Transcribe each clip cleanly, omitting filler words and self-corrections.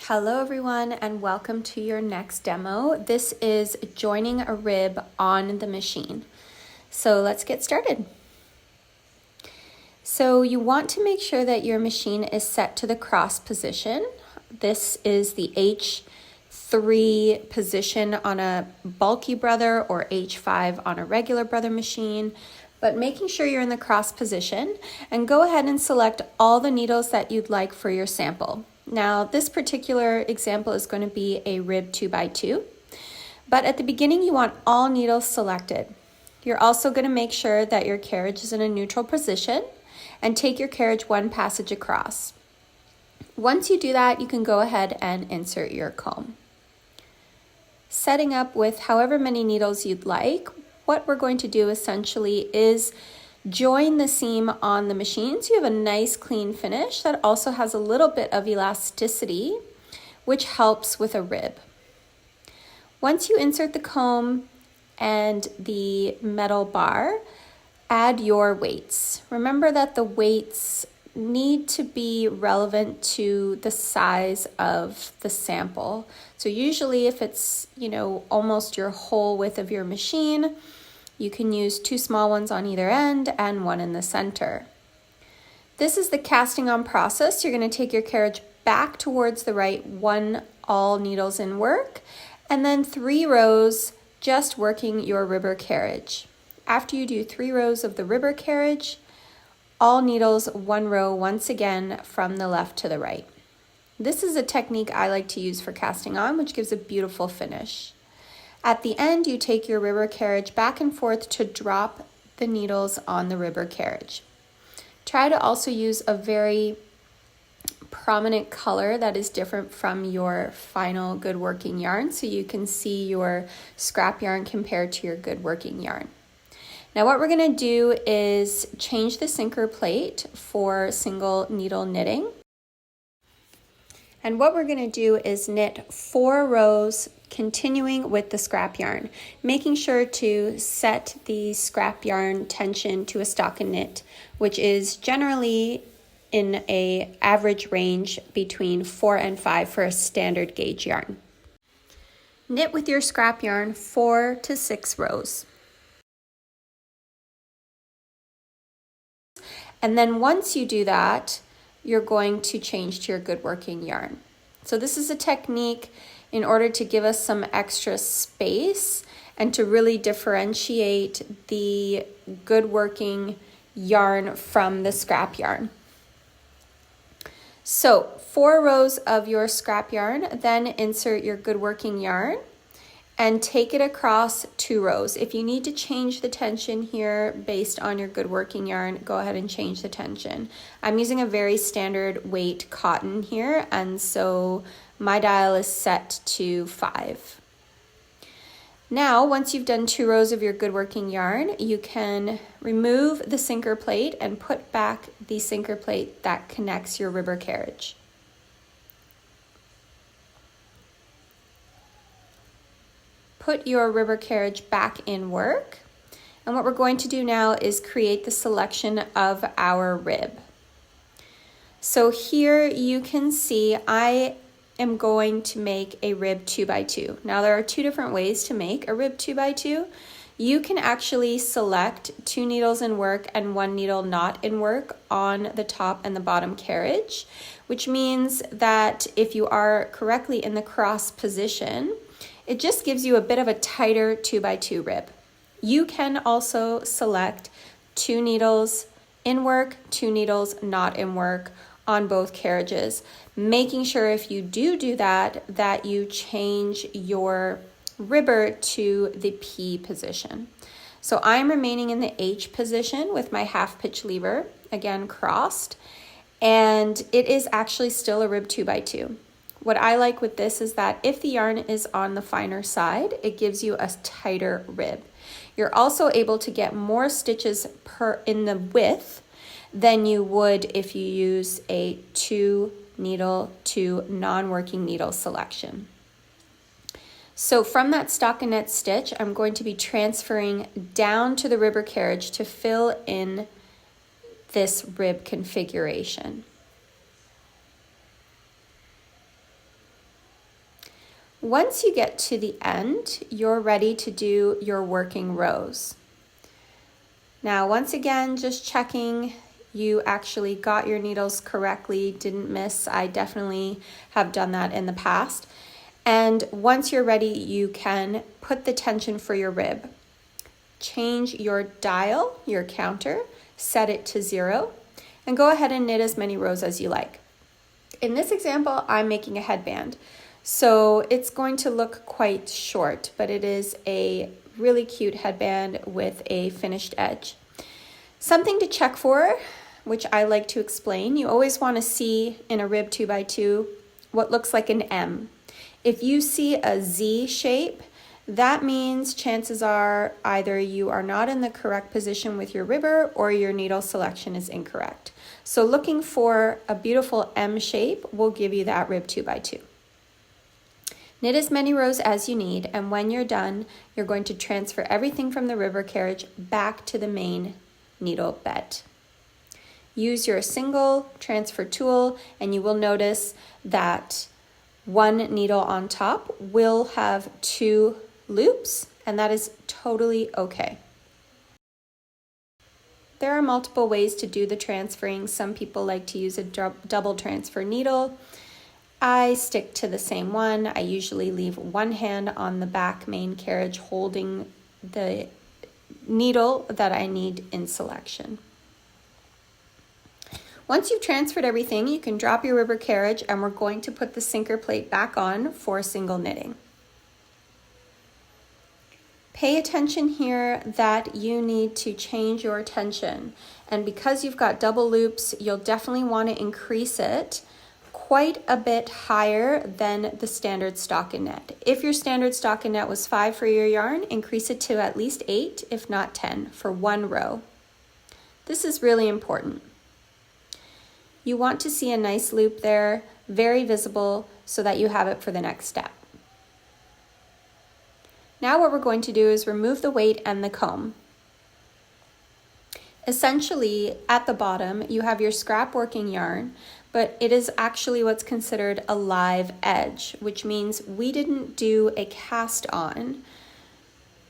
Hello everyone and welcome to your next demo. This is joining a rib on the machine. So let's get started. So you want to make sure that your machine is set to the cross position. This is the H3 position on a bulky brother or H5 on a regular brother machine, but making sure you're in the cross position, and go ahead and select all the needles that you'd like for your sample. Now, this particular example is going to be a rib 2x2, but at the beginning you want all needles selected. You're also going to make sure that your carriage is in a neutral position and take your carriage one passage across. Once you do that, you can go ahead and insert your comb. Setting up with however many needles you'd like, what we're going to do essentially is join the seam on the machine so you have a nice clean finish that also has a little bit of elasticity, which helps with a rib. Once you insert the comb and the metal bar, add your weights. Remember that the weights need to be relevant to the size of the sample. So usually if it's, almost your whole width of your machine, you can use 2 small ones on either end and 1 in the center. This is the casting on process. You're going to take your carriage back towards the right, 1 all needles in work, and then 3 rows just working your ribber carriage. After you do 3 rows of the ribber carriage, all needles 1 row once again from the left to the right. This is a technique I like to use for casting on, which gives a beautiful finish. At the end, you take your ribber carriage back and forth to drop the needles on the ribber carriage. Try to also use a very prominent color that is different from your final good working yarn so you can see your scrap yarn compared to your good working yarn. Now what we're going to do is change the sinker plate for single needle knitting. And what we're going to do is knit 4 rows continuing with the scrap yarn, making sure to set the scrap yarn tension to a stockinette, which is generally in an average range between 4 and 5 for a standard gauge yarn. Knit with your scrap yarn 4 to 6 rows. And then once you do that, you're going to change to your good working yarn. So this is a technique in order to give us some extra space and to really differentiate the good working yarn from the scrap yarn. So 4 rows of your scrap yarn, then insert your good working yarn and take it across 2 rows. If you need to change the tension here based on your good working yarn, go ahead and change the tension. I'm using a very standard weight cotton here, and so my dial is set to 5. Now, once you've done 2 rows of your good working yarn, you can remove the sinker plate and put back the sinker plate that connects your ribber carriage. Put your ribber carriage back in work. And what we're going to do now is create the selection of our rib. So here you can see I am going to make a rib 2x2. Now there are 2 different ways to make a rib 2x2. You can actually select 2 needles in work and 1 needle not in work on the top and the bottom carriage, which means that if you are correctly in the cross position, it just gives you a bit of a tighter 2x2 rib. You can also select 2 needles in work, 2 needles not in work on both carriages, making sure if you do that, that you change your ribber to the P position. So I'm remaining in the H position with my half pitch lever, again crossed, and it is actually still a rib 2x2. What I like with this is that if the yarn is on the finer side, it gives you a tighter rib. You're also able to get more stitches in the width than you would if you use a 2 needle to non-working needle selection. So from that stockinette stitch, I'm going to be transferring down to the ribber carriage to fill in this rib configuration. Once you get to the end, you're ready to do your working rows. Now, once again, just checking you actually got your needles correctly, didn't miss. I definitely have done that in the past. And once you're ready, you can put the tension for your rib. Change your dial, your counter, set it to 0, and go ahead and knit as many rows as you like. In this example, I'm making a headband, so it's going to look quite short, but it is a really cute headband with a finished edge. Something to check for, which I like to explain, you always want to see in a rib 2x2 what looks like an M. If you see a Z shape, that means chances are either you are not in the correct position with your ribber or your needle selection is incorrect. So looking for a beautiful M shape will give you that rib 2x2. Knit as many rows as you need, and when you're done, you're going to transfer everything from the ribber carriage back to the main needle bed. Use your single transfer tool, and you will notice that one needle on top will have 2 loops, and that is totally okay. There are multiple ways to do the transferring. Some people like to use a double transfer needle. I stick to the same one. I usually leave one hand on the back main carriage holding the needle that I need in selection. Once you've transferred everything, you can drop your ribber carriage, and we're going to put the sinker plate back on for single knitting. Pay attention here that you need to change your tension, and because you've got double loops, you'll definitely want to increase it quite a bit higher than the standard stockinette. If your standard stockinette was 5 for your yarn, increase it to at least 8, if not 10, for one row. This is really important. You want to see a nice loop there, very visible, so that you have it for the next step. Now what we're going to do is remove the weight and the comb. Essentially, at the bottom, you have your scrap working yarn, but it is actually what's considered a live edge, which means we didn't do a cast on.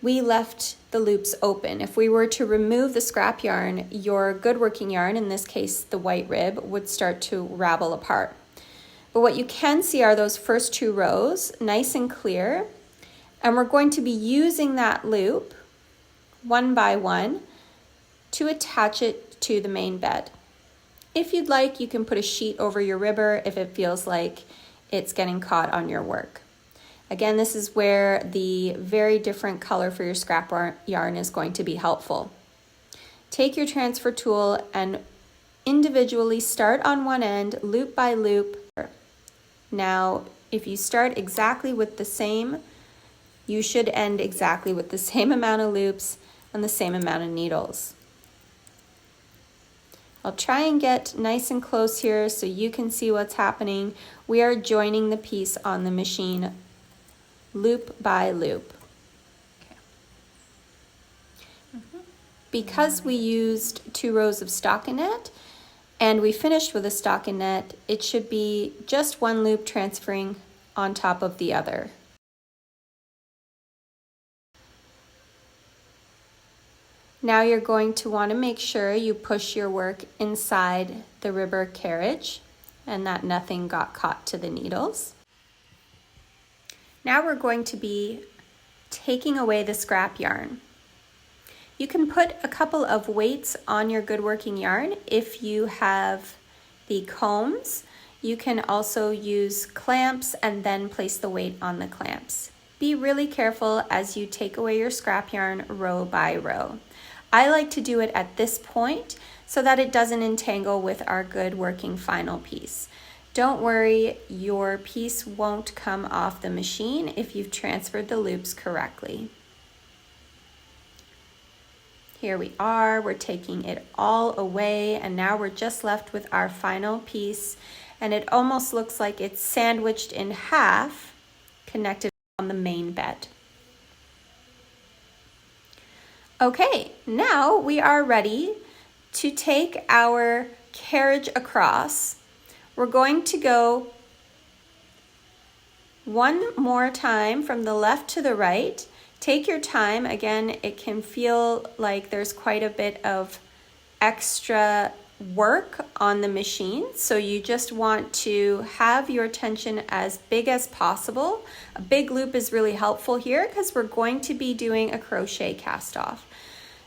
We left the loops open. If we were to remove the scrap yarn, your good working yarn, in this case the white rib, would start to ravel apart. But what you can see are those first 2 rows, nice and clear, and we're going to be using that loop one by one to attach it to the main bed. If you'd like, you can put a sheet over your ribber if it feels like it's getting caught on your work. Again, this is where the very different color for your scrap yarn is going to be helpful. Take your transfer tool and individually start on one end, loop by loop. Now, if you start exactly with the same, you should end exactly with the same amount of loops and the same amount of needles. I'll try and get nice and close here so you can see what's happening. We are joining the piece on the machine loop by loop. Because we used 2 rows of stockinette and we finished with a stockinette, it should be just one loop transferring on top of the other. Now you're going to want to make sure you push your work inside the ribber carriage and that nothing got caught to the needles. Now we're going to be taking away the scrap yarn. You can put a couple of weights on your good working yarn if you have the combs. You can also use clamps and then place the weight on the clamps. Be really careful as you take away your scrap yarn row by row. I like to do it at this point so that it doesn't entangle with our good working final piece. Don't worry, your piece won't come off the machine if you've transferred the loops correctly. Here we are, we're taking it all away, and now we're just left with our final piece, and it almost looks like it's sandwiched in half, connected on the main bed. Okay, now we are ready to take our carriage across. We're going to go One more time from the left to the right. Take your time. Again, it can feel like there's quite a bit of extra work on the machine, so you just want to have your tension as big as possible. A big loop is really helpful here because we're going to be doing a crochet cast off.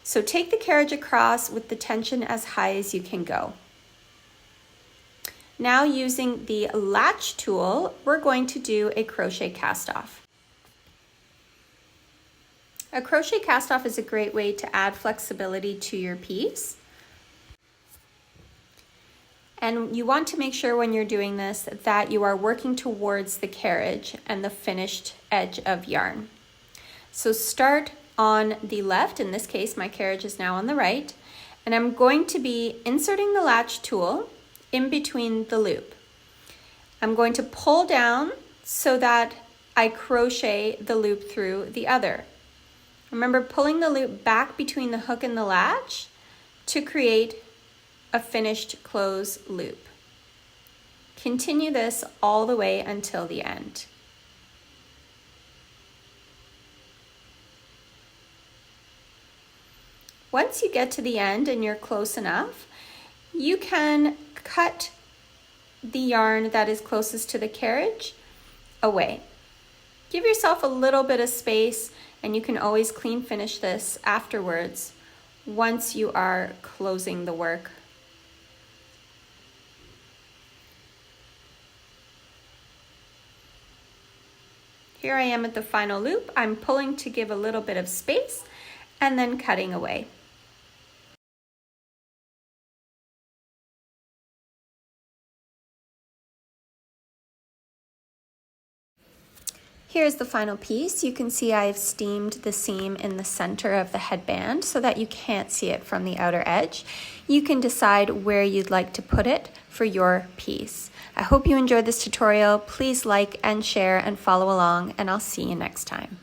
So take the carriage across with the tension as high as you can go. Now using the latch tool, we're going to do a crochet cast off. A crochet cast off is a great way to add flexibility to your piece. And you want to make sure when you're doing this that you are working towards the carriage and the finished edge of yarn. So start on the left, in this case my carriage is now on the right, and I'm going to be inserting the latch tool in between the loop. I'm going to pull down so that I crochet the loop through the other. Remember, pulling the loop back between the hook and the latch to create a finished close loop. Continue this all the way until the end. Once you get to the end and you're close enough, you can cut the yarn that is closest to the carriage away. Give yourself a little bit of space, and you can always clean finish this afterwards once you are closing the work. Here I am at the final loop. I'm pulling to give a little bit of space and then cutting away. Here's the final piece. You can see I've steamed the seam in the center of the headband so that you can't see it from the outer edge. You can decide where you'd like to put it for your piece. I hope you enjoyed this tutorial. Please like and share and follow along, and I'll see you next time.